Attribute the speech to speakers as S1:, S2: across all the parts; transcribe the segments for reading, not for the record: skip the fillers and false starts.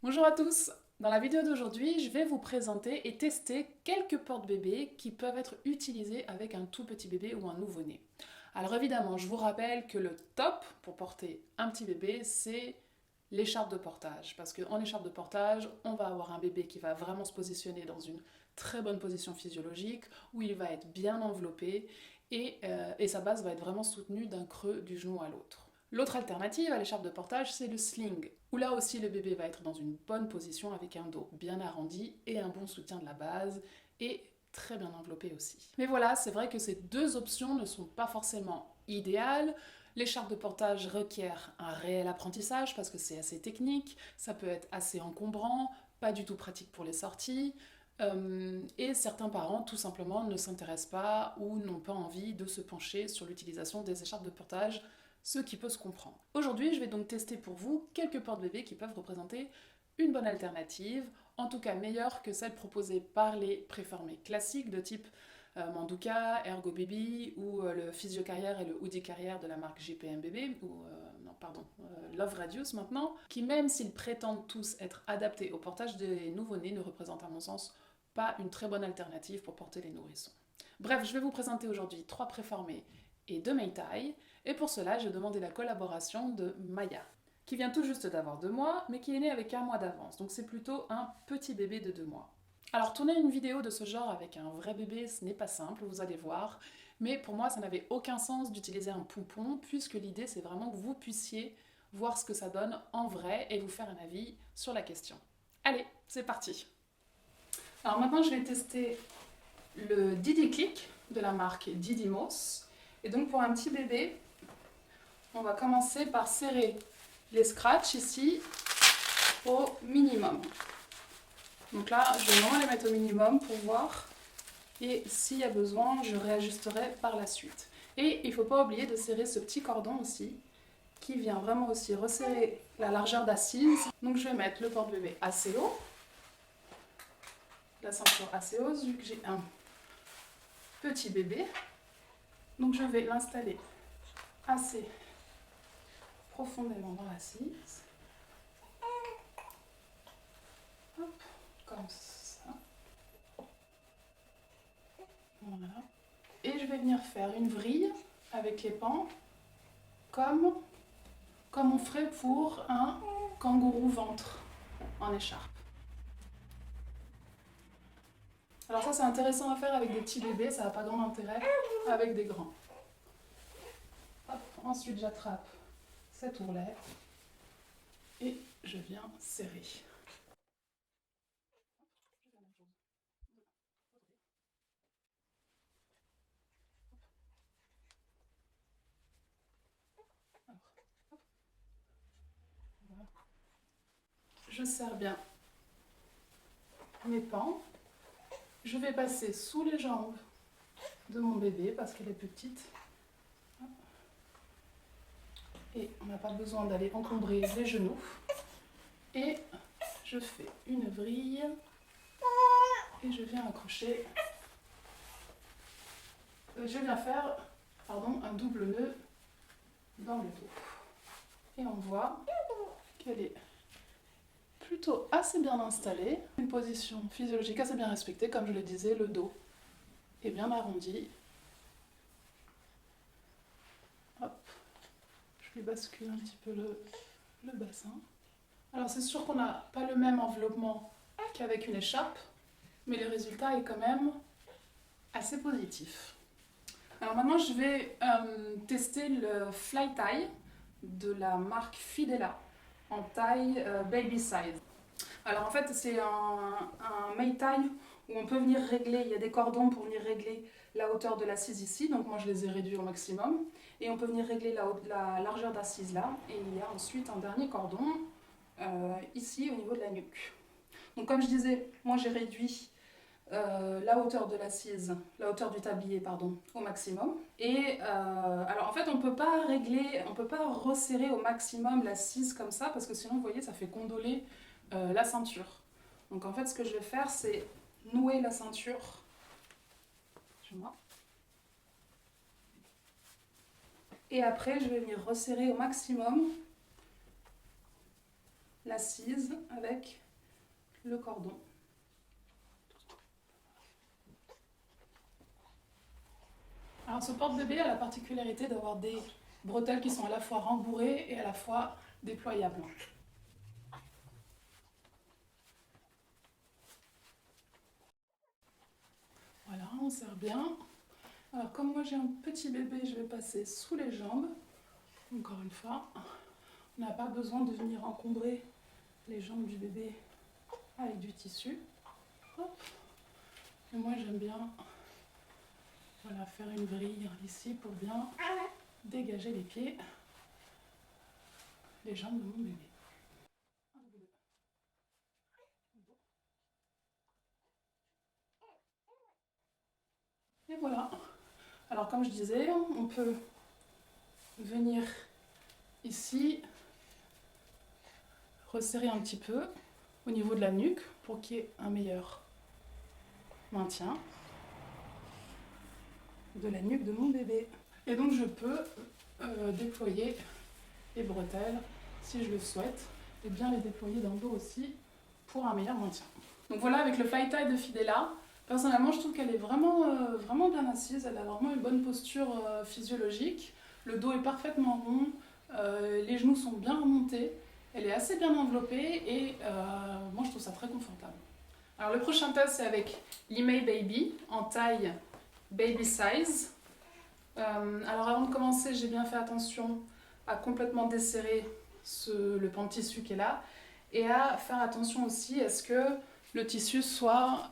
S1: Bonjour à tous. Dans la vidéo d'aujourd'hui, je vais vous présenter et tester quelques porte-bébés qui peuvent être utilisés avec un tout petit bébé ou un nouveau-né. Alors évidemment, je vous rappelle que le top pour porter un petit bébé, c'est l'écharpe de portage. Parce qu'en écharpe de portage, on va avoir un bébé qui va vraiment se positionner dans une très bonne position physiologique, où il va être bien enveloppé et sa base va être vraiment soutenue d'un creux du genou à l'autre. L'autre alternative à l'écharpe de portage, c'est le sling, où là aussi le bébé va être dans une bonne position avec un dos bien arrondi et un bon soutien de la base et très bien enveloppé aussi. Mais voilà, c'est vrai que ces deux options ne sont pas forcément idéales. L'écharpe de portage requiert un réel apprentissage parce que c'est assez technique, ça peut être assez encombrant, pas du tout pratique pour les sorties. Et certains parents, tout simplement, ne s'intéressent pas ou n'ont pas envie de se pencher sur l'utilisation des écharpes de portage, ce qui peut se comprendre. Aujourd'hui, je vais donc tester pour vous quelques porte-bébés qui peuvent représenter une bonne alternative, en tout cas meilleure que celle proposée par les préformés classiques de type Manduka, Ergo Baby ou le Physio Carrière et le Hoodie Carrière de la marque JPM Bébé, ou non, pardon, Love Radius maintenant, qui même s'ils prétendent tous être adaptés au portage des nouveau-nés, ne représentent à mon sens pas une très bonne alternative pour porter les nourrissons. Bref, je vais vous présenter aujourd'hui 3 préformés et 2 Meitai, et pour cela, j'ai demandé la collaboration de Maya, qui vient tout juste d'avoir 2 mois, mais qui est née avec 1 mois d'avance, donc c'est plutôt un petit bébé de 2 mois. Alors tourner une vidéo de ce genre avec un vrai bébé, ce n'est pas simple, vous allez voir, mais pour moi ça n'avait aucun sens d'utiliser un poupon, puisque l'idée c'est vraiment que vous puissiez voir ce que ça donne en vrai et vous faire un avis sur la question. Allez, c'est parti. Alors maintenant je vais tester le Didi Click de la marque Didymos. Et donc pour un petit bébé, on va commencer par serrer les scratchs ici au minimum. Donc là, je vais vraiment les mettre au minimum pour voir. Et s'il y a besoin, je réajusterai par la suite. Et il ne faut pas oublier de serrer ce petit cordon aussi, qui vient vraiment aussi resserrer la largeur d'assise. Donc je vais mettre le porte-bébé assez haut, la ceinture assez haute, vu que j'ai un petit bébé. Donc je vais l'installer assez profondément dans l'assise. Hop, comme ça. Voilà. Et je vais venir faire une vrille avec les pans, comme on ferait pour un kangourou ventre en écharpe. Alors ça c'est intéressant à faire avec des petits bébés, ça n'a pas grand intérêt avec des grands. Hop, ensuite j'attrape cet ourlet et je viens serrer. Je serre bien mes pans. Je vais passer sous les jambes de mon bébé parce qu'elle est plus petite. Et on n'a pas besoin d'aller encombrer les genoux. Et je fais une vrille et je viens accrocher. Je viens faire un double nœud dans le dos. Et on voit qu'elle est plutôt assez bien installée. Une position physiologique assez bien respectée, comme je le disais, le dos est bien arrondi. Hop, je lui bascule un petit peu le bassin. Alors c'est sûr qu'on n'a pas le même enveloppement qu'avec une écharpe, mais le résultat est quand même assez positif. Alors maintenant je vais tester le Fly Tie de la marque Fidela en taille baby size. Alors en fait c'est un Meitai où on peut venir régler, il y a des cordons pour venir régler la hauteur de l'assise ici, donc moi je les ai réduits au maximum, et on peut venir régler la largeur d'assise là, et il y a ensuite un dernier cordon ici au niveau de la nuque. Donc comme je disais, moi j'ai réduit la hauteur de l'assise, la hauteur du tablier pardon, au maximum. Et alors en fait on peut pas régler, on peut pas resserrer au maximum l'assise comme ça parce que sinon vous voyez ça fait gondoler la ceinture. Donc en fait ce que je vais faire c'est nouer la ceinture. Et après je vais venir resserrer au maximum l'assise avec le cordon. Alors ce porte-bébé a la particularité d'avoir des bretelles qui sont à la fois rembourrées et à la fois déployables. Voilà, on serre bien. Alors comme moi j'ai un petit bébé, je vais passer sous les jambes. Encore une fois, on n'a pas besoin de venir encombrer les jambes du bébé avec du tissu. Hop. Et moi j'aime bien faire une vrille ici pour bien dégager les pieds, les jambes de mon bébé. Et voilà. Alors comme je disais, on peut venir ici resserrer un petit peu au niveau de la nuque pour qu'il y ait un meilleur maintien de la nuque de mon bébé. Et donc je peux déployer les bretelles si je le souhaite et bien les déployer dans le dos aussi pour un meilleur maintien. Donc voilà, avec le fly tie de Fidela, personnellement je trouve qu'elle est vraiment bien assise, elle a vraiment une bonne posture physiologique, le dos est parfaitement rond, les genoux sont bien remontés, elle est assez bien enveloppée et moi je trouve ça très confortable. Alors le prochain test c'est avec l'Imei Baby en taille baby size. Alors avant de commencer, j'ai bien fait attention à complètement desserrer le pan de tissu qui est là et à faire attention aussi à ce que le tissu soit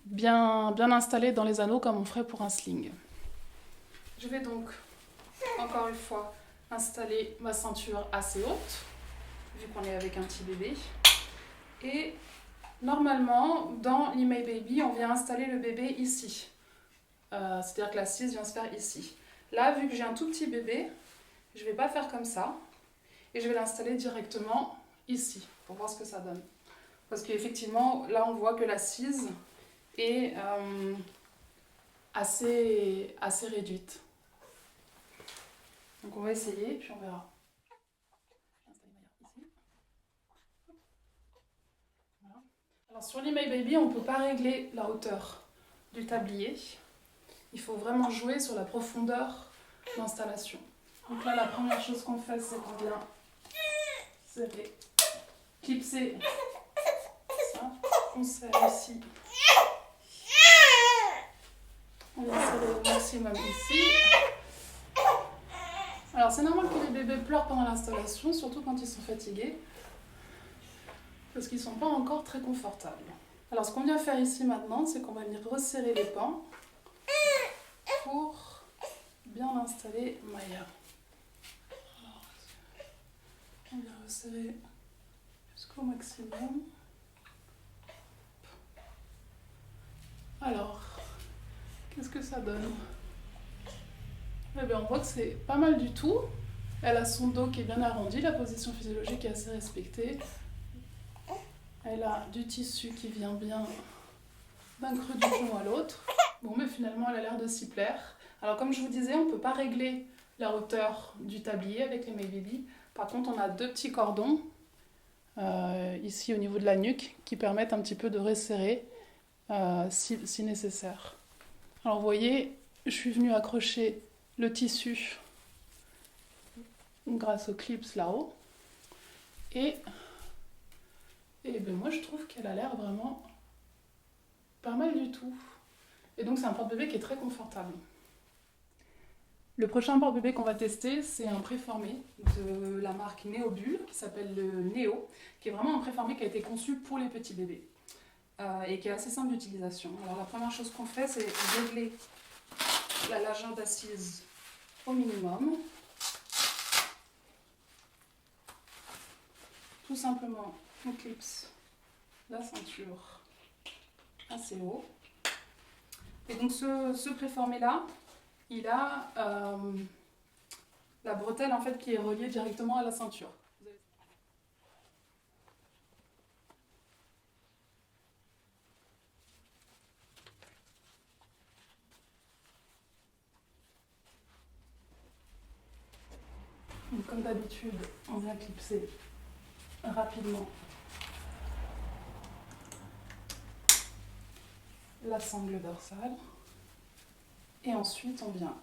S1: bien installé dans les anneaux comme on ferait pour un sling. Je vais donc encore une fois installer ma ceinture assez haute vu qu'on est avec un petit bébé et normalement dans l'Imei Baby on vient installer le bébé ici. C'est-à-dire que l'assise vient se faire ici. Là, vu que j'ai un tout petit bébé, je ne vais pas faire comme ça. Et je vais l'installer directement ici, pour voir ce que ça donne. Parce qu'effectivement, là, on voit que l'assise est assez réduite. Donc on va essayer, puis on verra. Voilà. Alors sur l'Imei Baby, on ne peut pas régler la hauteur du tablier. Il faut vraiment jouer sur la profondeur d'installation. Donc là, la première chose qu'on fait, c'est qu'on vient serrer, clipser ça. On serre ici. On vient serrer au maximum ici. Alors c'est normal que les bébés pleurent pendant l'installation, surtout quand ils sont fatigués, parce qu'ils ne sont pas encore très confortables. Alors ce qu'on vient faire ici maintenant, c'est qu'on va venir resserrer les pans pour bien installer Maya. Alors, on vient resserrer jusqu'au maximum. Alors, qu'est-ce que ça donne? Eh bien, on voit que c'est pas mal du tout. Elle a son dos qui est bien arrondi, la position physiologique est assez respectée. Elle a du tissu qui vient bien d'un creux du genou à l'autre. Bon, mais finalement, elle a l'air de s'y plaire. Alors, comme je vous disais, on ne peut pas régler la hauteur du tablier avec les May Baby. Par contre, on a deux petits cordons, ici au niveau de la nuque, qui permettent un petit peu de resserrer si nécessaire. Alors, vous voyez, je suis venue accrocher le tissu grâce aux clips là-haut. Et ben moi, je trouve qu'elle a l'air vraiment pas mal du tout. Et donc, c'est un porte-bébé qui est très confortable. Le prochain porte-bébé qu'on va tester, c'est un préformé de la marque Neobull, qui s'appelle le Neo, qui est vraiment un préformé qui a été conçu pour les petits bébés et qui est assez simple d'utilisation. Alors, la première chose qu'on fait, c'est régler la largeur d'assise au minimum. Tout simplement, on clipse la ceinture assez haut. Et donc ce préformé là, il a la bretelle en fait qui est reliée directement à la ceinture. Donc, comme d'habitude, on vient clipser rapidement la sangle dorsale. Et ensuite, on vient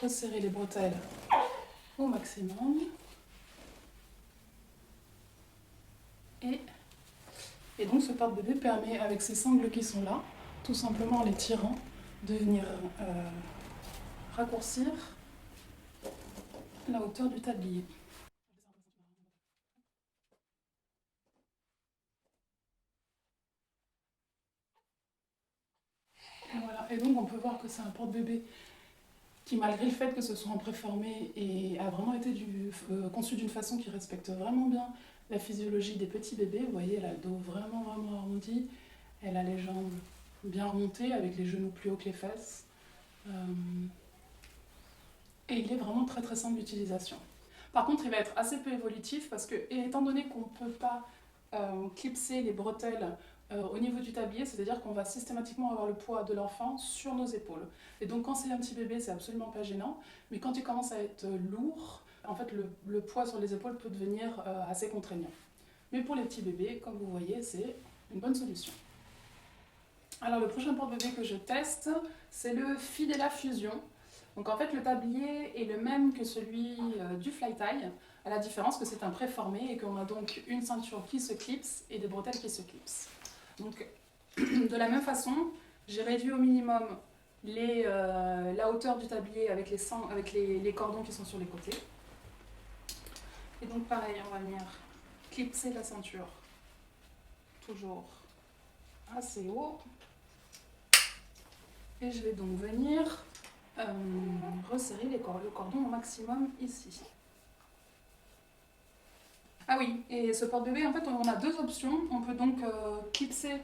S1: resserrer les bretelles au maximum. Et donc ce porte-bébé permet, avec ces sangles qui sont là, tout simplement en les tirant, de venir raccourcir la hauteur du tablier. Et voilà, et donc on peut voir que c'est un porte-bébé qui, malgré le fait que ce soit en préformé, a vraiment été conçu d'une façon qui respecte vraiment bien la physiologie des petits bébés. Vous voyez, elle a le dos vraiment arrondi, elle a les jambes bien remontées avec les genoux plus hauts que les fesses. Et il est vraiment très très simple d'utilisation. Par contre, il va être assez peu évolutif parce que, étant donné qu'on ne peut pas clipser les bretelles au niveau du tablier, c'est-à-dire qu'on va systématiquement avoir le poids de l'enfant sur nos épaules. Et donc quand c'est un petit bébé, c'est absolument pas gênant, mais quand il commence à être lourd, en fait le poids sur les épaules peut devenir assez contraignant. Mais pour les petits bébés, comme vous voyez, c'est une bonne solution. Alors le prochain porte-bébé que je teste, c'est le Fidela Fusion. Donc en fait le tablier est le même que celui du Fly-Tie, à la différence que c'est un préformé et qu'on a donc une ceinture qui se clipse et des bretelles qui se clipsent. Donc de la même façon, j'ai réduit au minimum la hauteur du tablier avec les cordons qui sont sur les côtés. Et donc pareil, on va venir clipser la ceinture, toujours assez haut. Et je vais donc venir resserrer le cordon au maximum ici. Ah oui, et ce porte-bébé, en fait, on a deux options. On peut donc clipser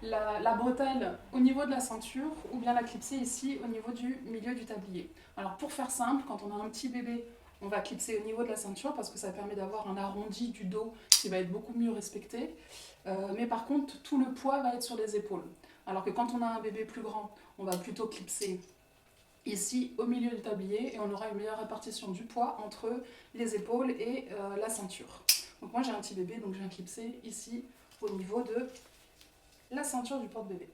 S1: la bretelle au niveau de la ceinture ou bien la clipser ici au niveau du milieu du tablier. Alors pour faire simple, quand on a un petit bébé, on va clipser au niveau de la ceinture parce que ça permet d'avoir un arrondi du dos qui va être beaucoup mieux respecté. Mais par contre, tout le poids va être sur les épaules. Alors que quand on a un bébé plus grand, on va plutôt clipser ici au milieu du tablier et on aura une meilleure répartition du poids entre les épaules et la ceinture. Donc moi j'ai un petit bébé, donc je viens clipser ici au niveau de la ceinture du porte-bébé.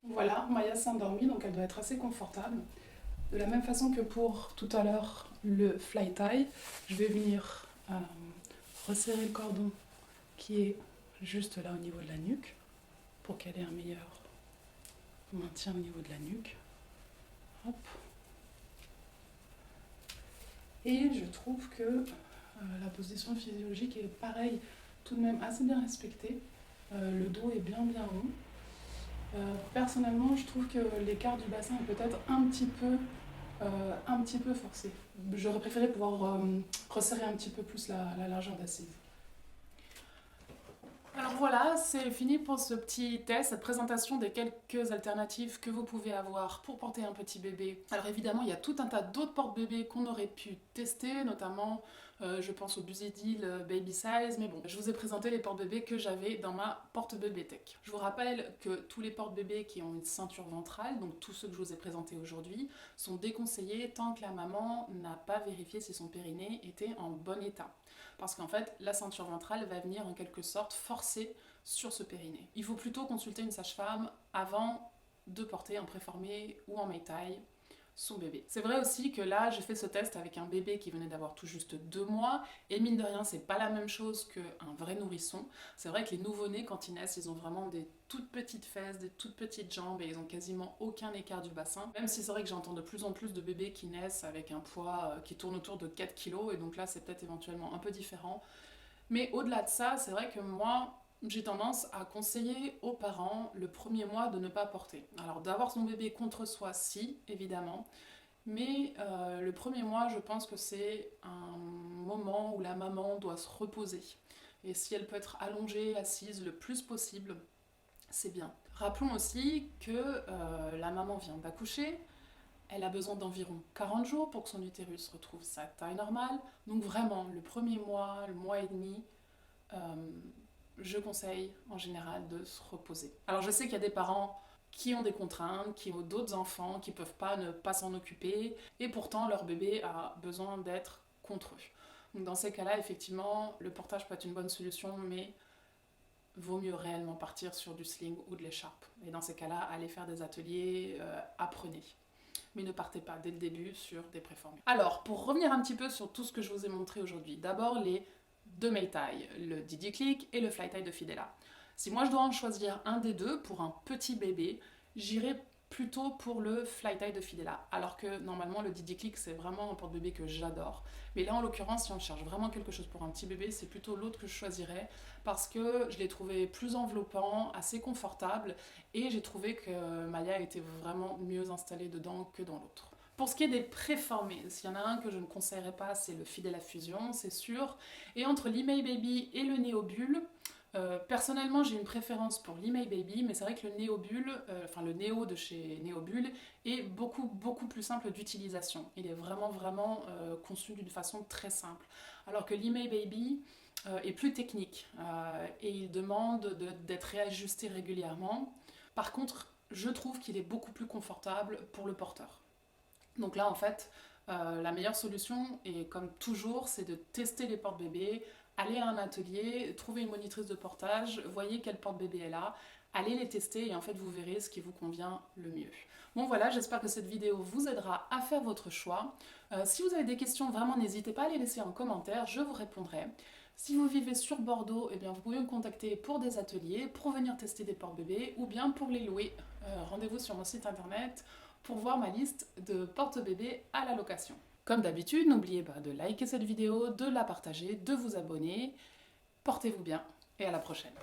S1: Voilà, Maya s'est endormie, donc elle doit être assez confortable. De la même façon que pour tout à l'heure le fly tie, je vais venir resserrer le cordon qui est juste là au niveau de la nuque pour qu'elle ait un meilleur maintien au niveau de la nuque. Hop. Et je trouve que la position physiologique est pareil, tout de même assez bien respectée. Le dos est bien rond. Personnellement, je trouve que l'écart du bassin est peut-être un petit peu forcé. J'aurais préféré pouvoir resserrer un petit peu plus la largeur d'assise. Alors voilà, c'est fini pour ce petit test, cette présentation des quelques alternatives que vous pouvez avoir pour porter un petit bébé. Alors évidemment, il y a tout un tas d'autres porte-bébés qu'on aurait pu tester, notamment je pense au Buzzedil Baby Size, mais bon, je vous ai présenté les porte-bébés que j'avais dans ma porte-bébé tech. Je vous rappelle que tous les porte-bébés qui ont une ceinture ventrale, donc tous ceux que je vous ai présentés aujourd'hui, sont déconseillés tant que la maman n'a pas vérifié si son périnée était en bon état. Parce qu'en fait, la ceinture ventrale va venir en quelque sorte forcer sur ce périnée. Il faut plutôt consulter une sage-femme avant de porter en préformé ou en Maytag son bébé. C'est vrai aussi que là, j'ai fait ce test avec un bébé qui venait d'avoir tout juste 2 mois, et mine de rien, c'est pas la même chose qu'un vrai nourrisson. C'est vrai que les nouveau-nés, quand ils naissent, ils ont vraiment des toutes petites fesses, des toutes petites jambes, et ils ont quasiment aucun écart du bassin. Même si c'est vrai que j'entends de plus en plus de bébés qui naissent avec un poids qui tourne autour de 4 kg, et donc là, c'est peut-être éventuellement un peu différent. Mais au-delà de ça, c'est vrai que moi, j'ai tendance à conseiller aux parents le premier mois de ne pas porter. Alors d'avoir son bébé contre soi, si, évidemment, mais le premier mois, je pense que c'est un moment où la maman doit se reposer. Et si elle peut être allongée, assise le plus possible, c'est bien. Rappelons aussi que la maman vient d'accoucher, elle a besoin d'environ 40 jours pour que son utérus retrouve sa taille normale. Donc vraiment, le premier mois, le mois et demi, je conseille en général de se reposer. Alors je sais qu'il y a des parents qui ont des contraintes, qui ont d'autres enfants, qui ne peuvent pas ne pas s'en occuper, et pourtant leur bébé a besoin d'être contre eux. Donc dans ces cas-là, effectivement, le portage peut être une bonne solution, mais vaut mieux réellement partir sur du sling ou de l'écharpe. Et dans ces cas-là, allez faire des ateliers, apprenez. Mais ne partez pas dès le début sur des préformés. Alors, pour revenir un petit peu sur tout ce que je vous ai montré aujourd'hui, d'abord les deux Maytag, le DidiClick et le Flytide de Fidela. Si moi je dois en choisir un des deux pour un petit bébé, j'irai plutôt pour le Flytide de Fidela, alors que normalement le DidiClick c'est vraiment un porte-bébé que j'adore. Mais là en l'occurrence, si on cherche vraiment quelque chose pour un petit bébé, c'est plutôt l'autre que je choisirais parce que je l'ai trouvé plus enveloppant, assez confortable et j'ai trouvé que Maya était vraiment mieux installée dedans que dans l'autre. Pour ce qui est des préformés, s'il y en a un que je ne conseillerais pas, c'est le Fidela Fusion, c'est sûr. Et entre l'E-May Baby et le Neobull, personnellement j'ai une préférence pour l'E-May Baby, mais c'est vrai que le Neobull, le Neo de chez Neobull, est beaucoup plus simple d'utilisation. Il est vraiment conçu d'une façon très simple. Alors que l'E-May Baby est plus technique et il demande d'être réajusté régulièrement. Par contre, je trouve qu'il est beaucoup plus confortable pour le porteur. Donc là, en fait, la meilleure solution, et comme toujours, c'est de tester les porte-bébés, aller à un atelier, trouver une monitrice de portage, voyez quel porte-bébé elle a, allez les tester et en fait vous verrez ce qui vous convient le mieux. Bon voilà, j'espère que cette vidéo vous aidera à faire votre choix. Si vous avez des questions, vraiment n'hésitez pas à les laisser en commentaire, je vous répondrai. Si vous vivez sur Bordeaux, eh bien, vous pouvez me contacter pour des ateliers, pour venir tester des porte-bébés ou bien pour les louer. Rendez-vous sur mon site internet pour voir ma liste de porte-bébés à la location. Comme d'habitude, n'oubliez pas de liker cette vidéo, de la partager, de vous abonner. Portez-vous bien et à la prochaine.